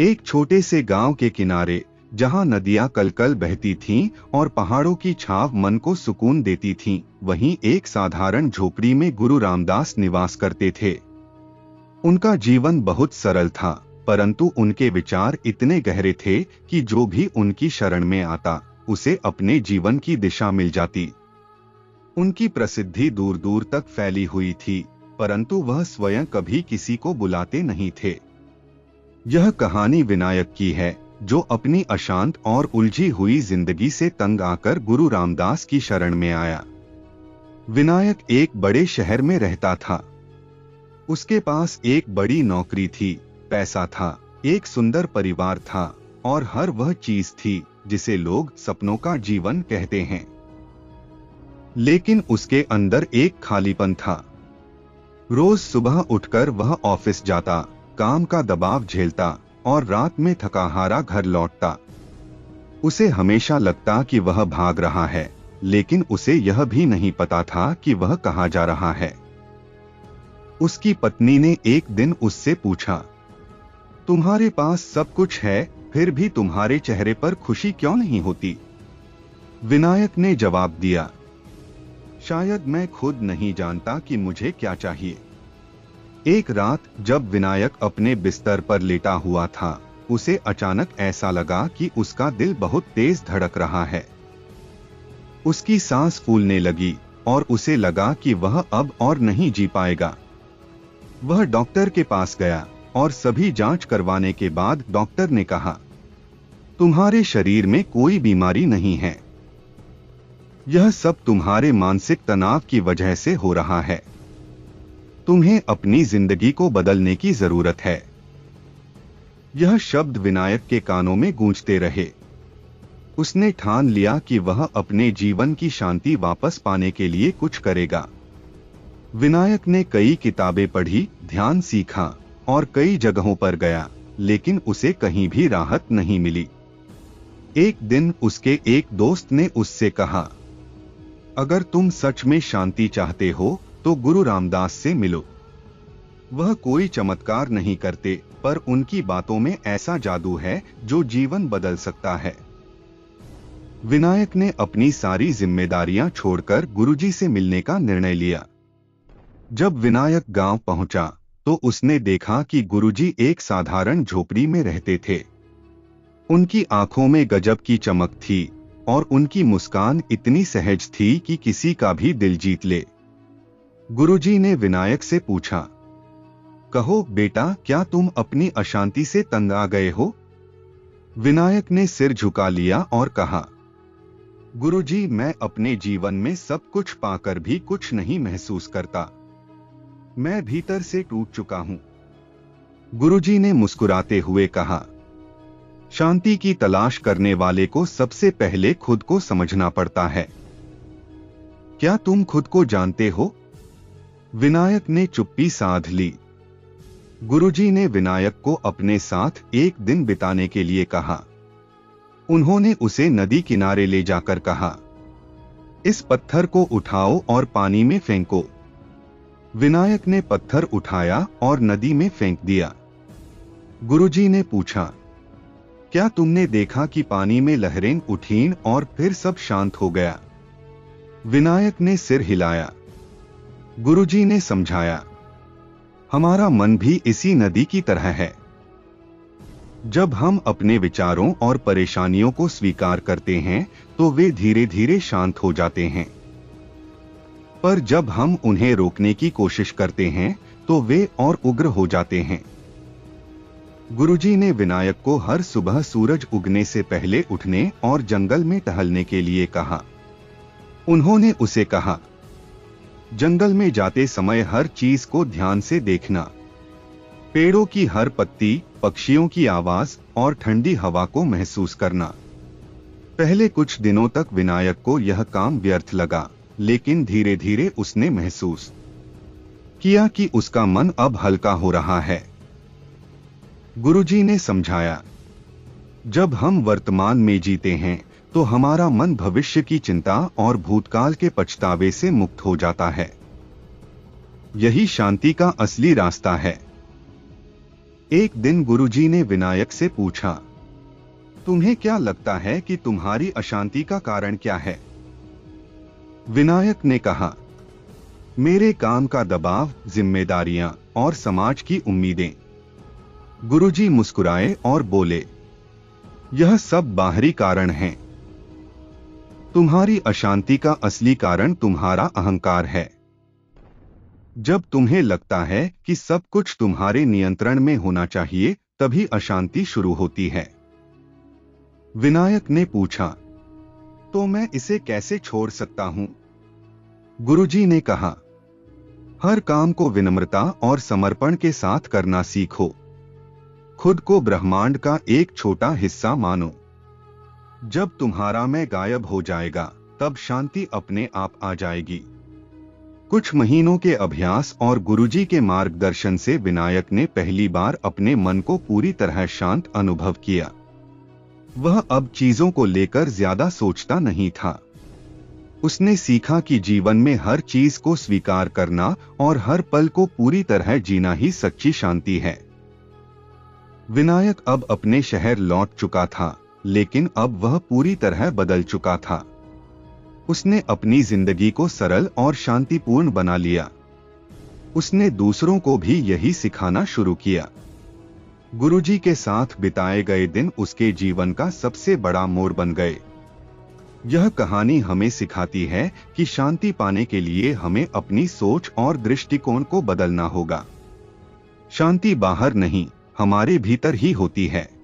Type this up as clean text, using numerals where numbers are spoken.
एक छोटे से गांव के किनारे, जहां नदियां कलकल बहती थीं और पहाड़ों की छाव मन को सुकून देती थीं, वहीं एक साधारण झोपड़ी में गुरु रामदास निवास करते थे। उनका जीवन बहुत सरल था, परंतु उनके विचार इतने गहरे थे कि जो भी उनकी शरण में आता, उसे अपने जीवन की दिशा मिल जाती। उनकी प्रसिद्धि दूर दूर तक फैली हुई थी, परंतु वह स्वयं कभी किसी को बुलाते नहीं थे। यह कहानी विनायक की है, जो अपनी अशांत और उलझी हुई जिंदगी से तंग आकर गुरु रामदास की शरण में आया। विनायक एक बड़े शहर में रहता था। उसके पास एक बड़ी नौकरी थी, पैसा था, एक सुंदर परिवार था और हर वह चीज थी जिसे लोग सपनों का जीवन कहते हैं। लेकिन उसके अंदर एक खालीपन था। रोज सुबह उठकर वह ऑफिस जाता, काम का दबाव झेलता और रात में थका हारा घर लौटता। उसे हमेशा लगता कि वह भाग रहा है, लेकिन उसे यह भी नहीं पता था कि वह कहाँ जा रहा है। उसकी पत्नी ने एक दिन उससे पूछा, तुम्हारे पास सब कुछ है, फिर भी तुम्हारे चेहरे पर खुशी क्यों नहीं होती? विनायक ने जवाब दिया, शायद मैं खुद नहीं जानता कि मुझे क्या चाहिए। एक रात जब विनायक अपने बिस्तर पर लेटा हुआ था, उसे अचानक ऐसा लगा कि उसका दिल बहुत तेज धड़क रहा है। उसकी सांस फूलने लगी और उसे लगा कि वह अब और नहीं जी पाएगा। वह डॉक्टर के पास गया और सभी जांच करवाने के बाद डॉक्टर ने कहा, तुम्हारे शरीर में कोई बीमारी नहीं है, यह सब तुम्हारे मानसिक तनाव की वजह से हो रहा है। तुम्हें अपनी जिंदगी को बदलने की जरूरत है। यह शब्द विनायक के कानों में गूंजते रहे। उसने ठान लिया कि वह अपने जीवन की शांति वापस पाने के लिए कुछ करेगा। विनायक ने कई किताबें पढ़ी, ध्यान सीखा और कई जगहों पर गया, लेकिन उसे कहीं भी राहत नहीं मिली। एक दिन उसके एक दोस्त ने उससे कहा, अगर तुम सच में शांति चाहते हो तो गुरु रामदास से मिलो। वह कोई चमत्कार नहीं करते, पर उनकी बातों में ऐसा जादू है जो जीवन बदल सकता है। विनायक ने अपनी सारी जिम्मेदारियां छोड़कर गुरुजी से मिलने का निर्णय लिया। जब विनायक गांव पहुंचा तो उसने देखा कि गुरुजी एक साधारण झोपड़ी में रहते थे। उनकी आंखों में गजब की चमक थी और उनकी मुस्कान इतनी सहज थी कि किसी का भी दिल जीत ले। गुरुजी ने विनायक से पूछा, कहो बेटा, क्या तुम अपनी अशांति से तंग आ गए हो? विनायक ने सिर झुका लिया और कहा, गुरुजी, मैं अपने जीवन में सब कुछ पाकर भी कुछ नहीं महसूस करता। मैं भीतर से टूट चुका हूं। गुरुजी ने मुस्कुराते हुए कहा, शांति की तलाश करने वाले को सबसे पहले खुद को समझना पड़ता है। क्या तुम खुद को जानते हो? विनायक ने चुप्पी साध ली। गुरुजी ने विनायक को अपने साथ एक दिन बिताने के लिए कहा। उन्होंने उसे नदी किनारे ले जाकर कहा, इस पत्थर को उठाओ और पानी में फेंको। विनायक ने पत्थर उठाया और नदी में फेंक दिया। गुरुजी ने पूछा, क्या तुमने देखा कि पानी में लहरें उठीं और फिर सब शांत हो गया? विनायक ने सिर हिलाया। गुरुजी ने समझाया, हमारा मन भी इसी नदी की तरह है। जब हम अपने विचारों और परेशानियों को स्वीकार करते हैं तो वे धीरे धीरे शांत हो जाते हैं, पर जब हम उन्हें रोकने की कोशिश करते हैं तो वे और उग्र हो जाते हैं। गुरुजी ने विनायक को हर सुबह सूरज उगने से पहले उठने और जंगल में टहलने के लिए कहा। उन्होंने उसे कहा, जंगल में जाते समय हर चीज को ध्यान से देखना, पेड़ों की हर पत्ती, पक्षियों की आवाज और ठंडी हवा को महसूस करना। पहले कुछ दिनों तक विनायक को यह काम व्यर्थ लगा, लेकिन धीरे धीरे उसने महसूस किया कि उसका मन अब हल्का हो रहा है। गुरुजी ने समझाया, जब हम वर्तमान में जीते हैं तो हमारा मन भविष्य की चिंता और भूतकाल के पछतावे से मुक्त हो जाता है। यही शांति का असली रास्ता है। एक दिन गुरुजी ने विनायक से पूछा, तुम्हें क्या लगता है कि तुम्हारी अशांति का कारण क्या है? विनायक ने कहा, मेरे काम का दबाव, जिम्मेदारियां और समाज की उम्मीदें। गुरुजी मुस्कुराए और बोले, यह सब बाहरी कारण हैं। तुम्हारी अशांति का असली कारण तुम्हारा अहंकार है। जब तुम्हें लगता है कि सब कुछ तुम्हारे नियंत्रण में होना चाहिए, तभी अशांति शुरू होती है। विनायक ने पूछा, तो मैं इसे कैसे छोड़ सकता हूं? गुरुजी ने कहा, हर काम को विनम्रता और समर्पण के साथ करना सीखो। खुद को ब्रह्मांड का एक छोटा हिस्सा मानो। जब तुम्हारा मैं गायब हो जाएगा, तब शांति अपने आप आ जाएगी। कुछ महीनों के अभ्यास और गुरुजी के मार्गदर्शन से विनायक ने पहली बार अपने मन को पूरी तरह शांत अनुभव किया। वह अब चीजों को लेकर ज्यादा सोचता नहीं था। उसने सीखा कि जीवन में हर चीज को स्वीकार करना और हर पल को पूरी तरह जीना ही सच्ची शांति है। विनायक अब अपने शहर लौट चुका था, लेकिन अब वह पूरी तरह बदल चुका था। उसने अपनी जिंदगी को सरल और शांतिपूर्ण बना लिया। उसने दूसरों को भी यही सिखाना शुरू किया। गुरुजी के साथ बिताए गए दिन उसके जीवन का सबसे बड़ा मोड़ बन गए। यह कहानी हमें सिखाती है कि शांति पाने के लिए हमें अपनी सोच और दृष्टिकोण को बदलना होगा। शांति बाहर नहीं, हमारे भीतर ही होती है।